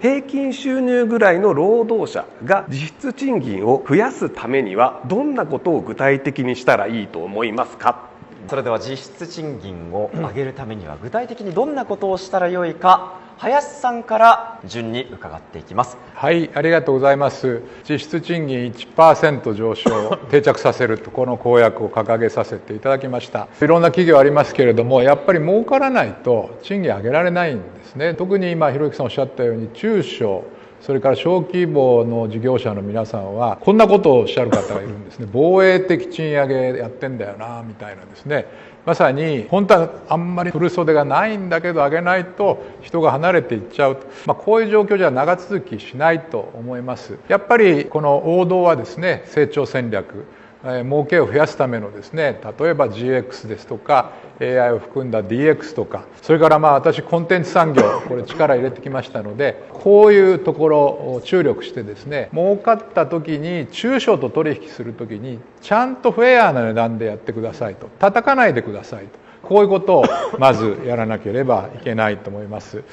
平均収入ぐらいの労働者が実質賃金を増やすためにはどんなことを具体的にしたらいいと思いますか？それでは実質賃金を上げるためには具体的にどんなことをしたらよいか、林さんから順に伺っていきます。はい、ありがとうございます。実質賃金 1% 上昇を定着させると、この公約を掲げさせていただきました。いろんな企業ありますけれども、やっぱり儲からないと賃金上げられないんですね。特に今ひろゆきさんおっしゃったように、中小それから小規模の事業者の皆さんはこんなことをおっしゃる方がいるんですね。防衛的賃上げやってんだよなみたいなですね。まさに本当はあんまり振袖がないんだけど上げないと人が離れていっちゃうと、こういう状況じゃ長続きしないと思います。やっぱりこの王道はですね、成長戦略、儲けを増やすためのですね、例えば GX ですとか AI を含んだ DX とか、それから私コンテンツ産業、これ力入れてきましたので、こういうところを注力してですね、儲かった時に中小と取引する時にちゃんとフェアな値段でやってくださいと、叩かないでくださいと、こういうことをまずやらなければいけないと思います。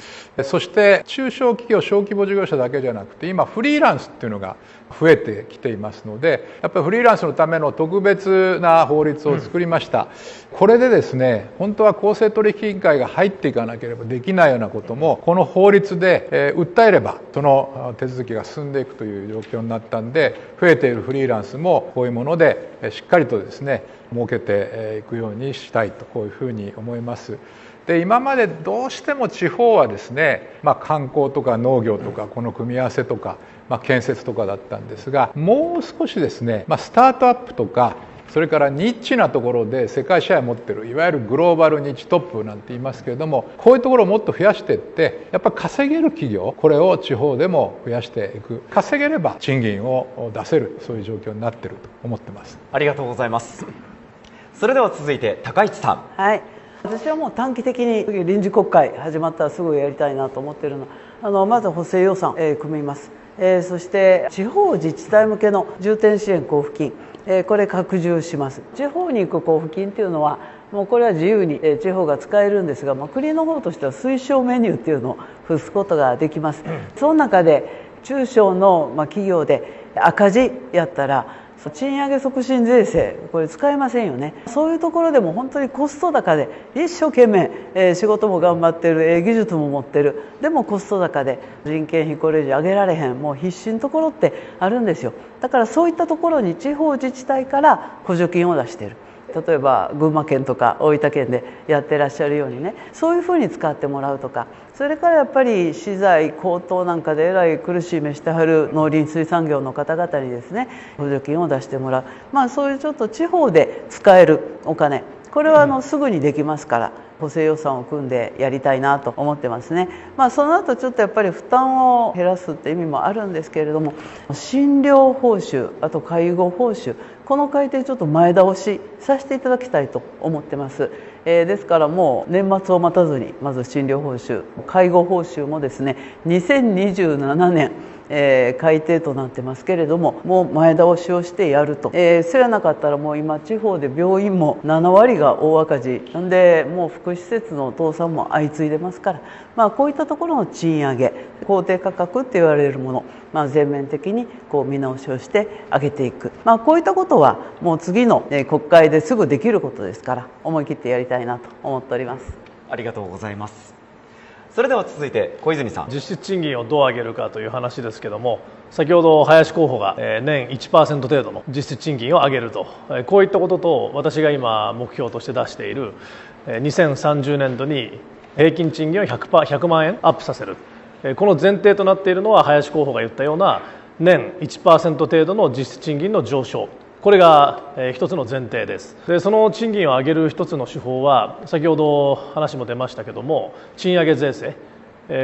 そして中小企業、小規模事業者だけじゃなくて、今フリーランスっていうのが増えてきていますので、やっぱりフリーランスのための特別な法律を作りました。これでですね、本当は公正取引委員会が入っていかなければできないようなことも、この法律で訴えればその手続きが進んでいくという状況になったんで、増えているフリーランスもこういうものでしっかりとですね設けていくようにしたいと、こういうふうに思います。で、今までどうしても地方はですね、観光とか農業とかこの組み合わせとか、建設とかだったんですが、もう少しですね、スタートアップとか、それからニッチなところで世界シェアを持ってる、いわゆるグローバルニッチトップなんて言いますけれども、こういうところをもっと増やしていって、やっぱり稼げる企業、これを地方でも増やしていく。稼げれば賃金を出せる、そういう状況になっていると思ってます。ありがとうございます。それでは続いて高市さん。はい、私はもう短期的に臨時国会始まったらすぐやりたいなと思っているのは、まず補正予算、組みます。そして地方自治体向けの重点支援交付金、これ拡充します。地方に行く交付金っていうのはもうこれは自由に地方が使えるんですが、国の方としては推奨メニューっていうのを付すことができます。その中で中小の企業で赤字やったら賃上げ促進税制、これ使えませんよね。そういうところでも本当にコスト高で一生懸命、仕事も頑張ってる、技術も持ってる、でもコスト高で人件費これ以上上げられへん、もう必死のところってあるんですよ。だからそういったところに地方自治体から補助金を出している。例えば群馬県とか大分県でやってらっしゃるようにね、そういうふうに使ってもらうとか、それからやっぱり資材高騰なんかでえらい苦しい目してはる農林水産業の方々にですね補助金を出してもらう、そういうちょっと地方で使えるお金、これはすぐにできますから、補正予算を組んでやりたいなと思ってますね。その後ちょっとやっぱり負担を減らすって意味もあるんですけれども、診療報酬、あと介護報酬、この改定ちょっと前倒しさせていただきたいと思ってます。ですからもう年末を待たずに、まず診療報酬、介護報酬もですね2027年改定となってますけれども、もう前倒しをしてやると。そやなかったらもう今地方で病院も7割が大赤字なんで、もう福祉施設の倒産も相次いでますから、こういったところの賃上げ、公定価格って言われるもの、全面的にこう見直しをして上げていく、こういったことはもう次の国会ですぐできることですから、思い切ってやりたいなと思っております。ありがとうございます。それでは続いて小泉さん。実質賃金をどう上げるかという話ですけども、先ほど林候補が年 1% 程度の実質賃金を上げると、こういったことと、私が今目標として出している2030年度に平均賃金を100万円アップさせる、この前提となっているのは林候補が言ったような年 1% 程度の実質賃金の上昇、これが一つの前提です。で、その賃金を上げる一つの手法は、先ほど話も出ましたけども、賃上げ税制、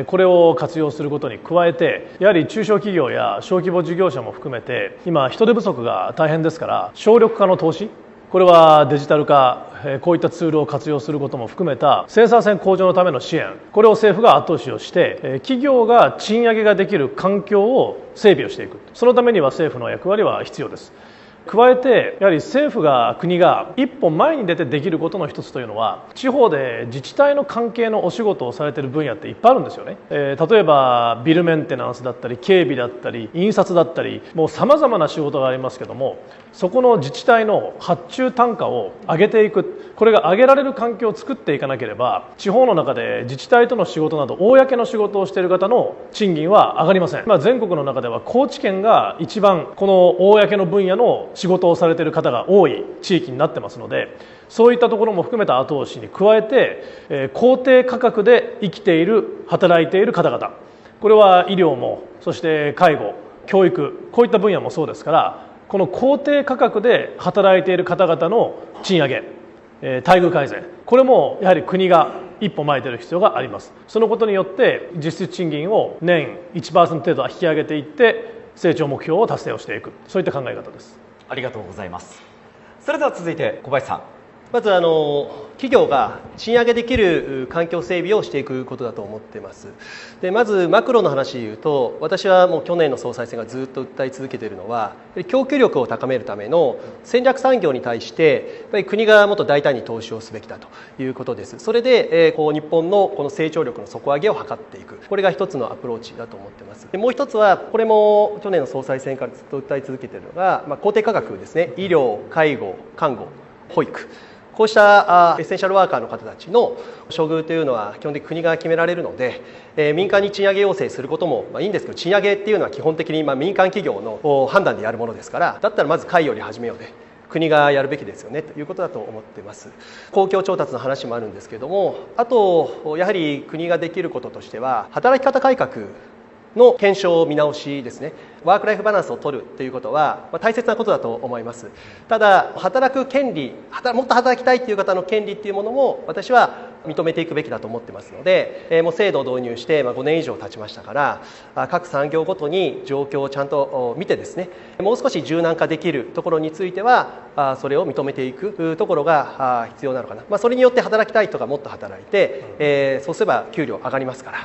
これを活用することに加えて、やはり中小企業や小規模事業者も含めて今人手不足が大変ですから、省力化の投資、これはデジタル化、こういったツールを活用することも含めた生産性向上のための支援、これを政府が後押しをして、企業が賃上げができる環境を整備をしていく、そのためには政府の役割は必要です。加えてやはり政府が国が一歩前に出てできることの一つというのは、地方で自治体の関係のお仕事をされている分野っていっぱいあるんですよね。例えばビルメンテナンスだったり警備だったり印刷だったり、もうさまざまな仕事がありますけども、そこの自治体の発注単価を上げていく、これが上げられる環境を作っていかなければ、地方の中で自治体との仕事など公の仕事をしている方の賃金は上がりません。全国の中では高知県が一番この公の分野の仕事をされている方が多い地域になってますので、そういったところも含めた後押しに加えて、公定価格で生きている働いている方々、これは医療も、そして介護、教育、こういった分野もそうですから、この公定価格で働いている方々の賃上げ、待遇改善、これもやはり国が一歩前に出る必要があります。そのことによって実質賃金を年 1% 程度は引き上げていって成長目標を達成をしていく、そういった考え方です。ありがとうございます。それでは続いて小林さん。まず企業が賃上げできる環境整備をしていくことだと思っています。でまずマクロの話でいうと、私はもう去年の総裁選がずっと訴え続けているのは、供給力を高めるための戦略産業に対してやっぱり国がもっと大胆に投資をすべきだということです。それで日本のこの成長力の底上げを図っていく、これが一つのアプローチだと思っています。でもう一つは、これも去年の総裁選からずっと訴え続けているのが、公定価格ですね。医療、介護、看護、保育、こうしたエッセンシャルワーカーの方たちの処遇というのは基本的に国が決められるので、民間に賃上げ要請することもいいんですけど、賃上げっていうのは基本的に民間企業の判断でやるものですから、だったらまず会より始めようで国がやるべきですよねということだと思っています。公共調達の話もあるんですけれども、あとやはり国ができることとしては、働き方改革の検証見直しですね。ワークライフバランスを取るということは大切なことだと思います。ただ働く権利、もっと働きたいという方の権利っていうものも私は認めていくべきだと思ってますので、もう制度を導入して5年以上経ちましたから、各産業ごとに状況をちゃんと見てですね、もう少し柔軟化できるところについてはそれを認めていくところが必要なのかな。それによって働きたい人がもっと働いて、そうすれば給料上がりますから、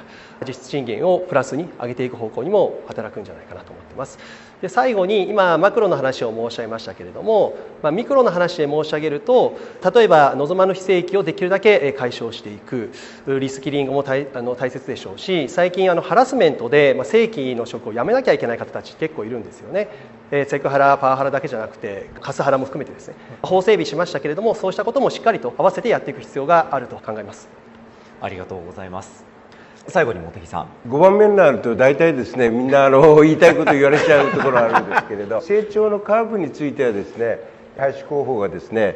実質賃金をプラスに上げていく方向にも働くんじゃないかなと思っています。で最後に今マクロの話を申し上げましたけれども、ミクロの話で申し上げると、例えば望まぬ非正規をできるだけ解消していく、リスキリングも大切でしょうし、最近ハラスメントで正規の職を辞めなきゃいけない方たち結構いるんですよね。セクハラ、パワハラだけじゃなくてカスハラも含めてですね、法整備しましたけれども、そうしたこともしっかりと合わせてやっていく必要があると考えます。ありがとうございます。最後に茂木さん。5番目になると大体ですね、みんな言いたいこと言われちゃうところあるんですけれど、成長のカーブについてはですね、林候補がですね、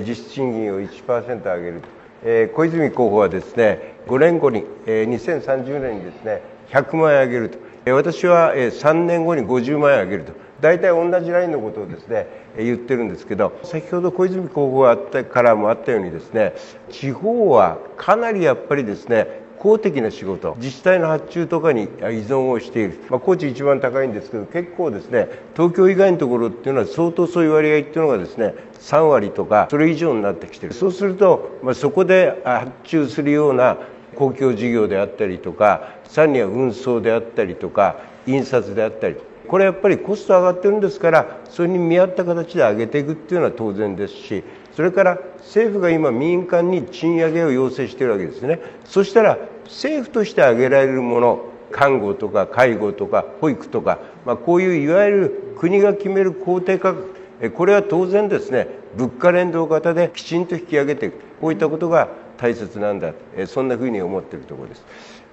実質賃金を 1% 上げると、小泉候補はですね、5年後に2030年にですね100万円上げると、私は3年後に50万円上げると、大体同じラインのことをですね言ってるんですけど、先ほど小泉候補があったからもあったようにですね、地方はかなりやっぱりですね公的な仕事、自治体の発注とかに依存をしている、高知一番高いんですけど、結構ですね東京以外のところっていうのは相当そういう割合っていうのがですね3割とかそれ以上になってきている。そうすると、そこで発注するような公共事業であったりとか、さらには運送であったりとか印刷であったり、これやっぱりコスト上がってるんですから、それに見合った形で上げていくっていうのは当然ですし、それから政府が今民間に賃上げを要請しているわけですね。そしたら政府として上げられるもの、看護とか介護とか保育とか、こういういわゆる国が決める公定価格、これは当然ですね物価連動型できちんと引き上げていく、こういったことが大切なんだ、そんなふうに思っているところです。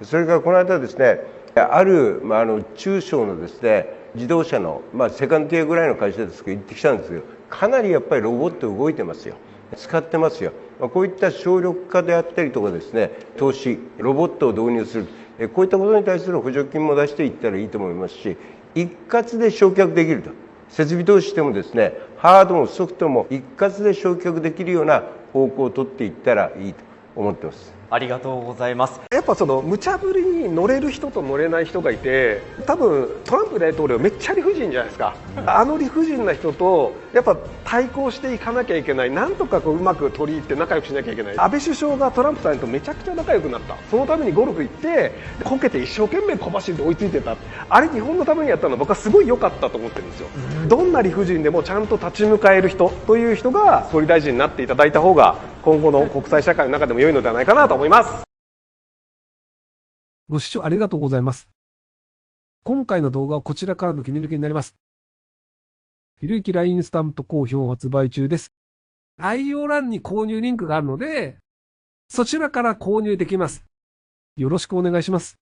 それからこの間ですね、ある、中小のですね自動車の、セカンドティアぐらいの会社ですけど行ってきたんですけど、かなりやっぱりロボット動いてますよ、使ってますよ。こういった省力化であったりとかですね、投資、ロボットを導入する、こういったことに対する補助金も出していったらいいと思いますし、一括で償却できると、設備投資してもですねハードもソフトも一括で償却できるような方向を取っていったらいいと思ってます。ありがとうございます。やっぱその無茶ぶりに乗れる人と乗れない人がいて、多分トランプ大統領めっちゃ理不尽じゃないですか、あの理不尽な人とやっぱ対抗していかなきゃいけない、なんとかこううまく取り入って仲良くしなきゃいけない。安倍首相がトランプさんとめちゃくちゃ仲良くなった、そのためにゴルフ行ってこけて一生懸命小走りで追いついてた、あれ日本のためにやったのは僕はすごい良かったと思ってるんですよ。どんな理不尽でもちゃんと立ち向かえる人という人が総理大臣になっていただいた方が今後の国際社会の中でも良いのではないかなと思います。ご視聴ありがとうございます。今回の動画はこちらからの切り抜きになります。ひろゆき LINE スタンプ好評発売中です。概要欄に購入リンクがあるので、そちらから購入できます。よろしくお願いします。